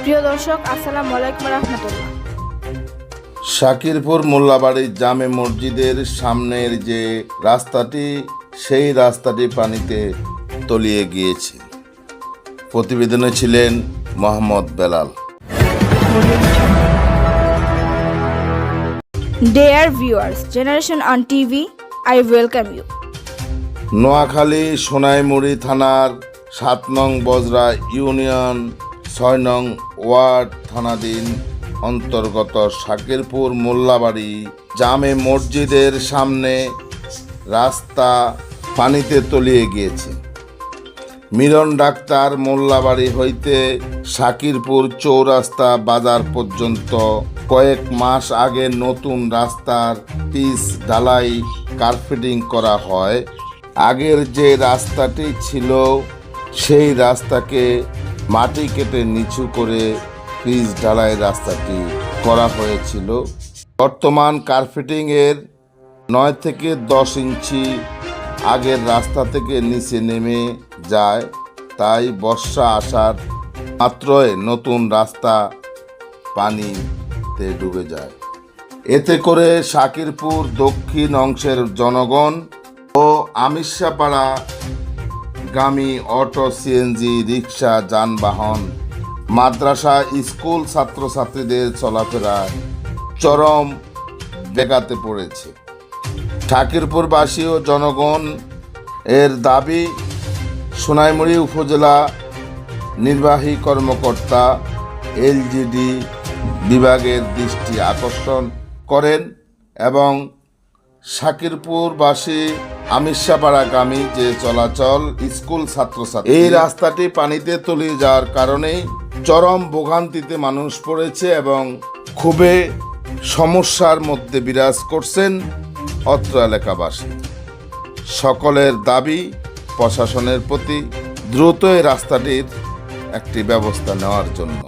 প্রিয় দর্শক, আসসালামু আলাইকুম রাহমাতুল্লাহ। শাকিরপুর মোল্লাবাড়ি জামে মসজিদের সামনের যে রাস্তাটি, সেই রাস্তাটি পানিতে তলিয়ে গিয়েছে। প্রতিবেদনে ছিলেন Mohammad Belal. Dear viewers, Generation on TV, I welcome you. Noakhali Sonaimuri থানার ৭ নং বজরা ইউনিয়ন ৬ নং ওয়ার্ড থানাধীন অন্তর্গত শাকিরপুর মোল্লাবাড়ি জামে মসজিদের সামনে রাস্তা পানিতে তলিয়ে গিয়েছে। মিলন ডাক্তার মোল্লাবাড়ি হইতে শাকিরপুর চৌরাস্তা বাজার পর্যন্ত কয়েক মাস আগে নতুন রাস্তার পিচ ঢালাই কার্পেটিং করা হয়। আগের যে রাস্তাটি ছিল সেই রাস্তাকে মাটি কেটে নিচু করে পিচ ঢালাই রাস্তাটি করা হয়েছিল। বর্তমান কার্পেটিংয়ের ৯ থেকে ১০ ইঞ্চি আগের রাস্তা থেকে নিচে নেমে যায়, তাই বর্ষা আসার মাত্রই নতুন রাস্তা পানিতে ডুবে যায়। এতে করে শাকিরপুর দক্ষিণ অংশের জনগণ ও আমিরশাপাড়া গামী অটো, সিএনজি, রিক্সা যানবাহন, মাদ্রাসা, স্কুল ছাত্রছাত্রীদের চলাফেরায় চরম ব্যাঘাতে পড়েছে। শাকিরপুরবাসী ও জনগণ এর দাবি সোনাইমুড়ি উপজেলা নির্বাহী কর্মকর্তা এলজিডি বিভাগের দৃষ্টি আকর্ষণ করেন এবং শাকিরপুরবাসী আমিরশাপাড়াগামী যে চলাচল স্কুল ছাত্রছাত্রী, এই রাস্তাটি পানিতে তলিয়ে যাওয়ার কারণে চরম ভোগান্তিতে মানুষ পড়েছে এবং খুবই সমস্যার মধ্যে বিরাজ করছেন অত্র এলাকাবাসী। সকলের দাবি প্রশাসনের প্রতি দ্রুত এই রাস্তাটির একটি ব্যবস্থা নেওয়ার জন্য।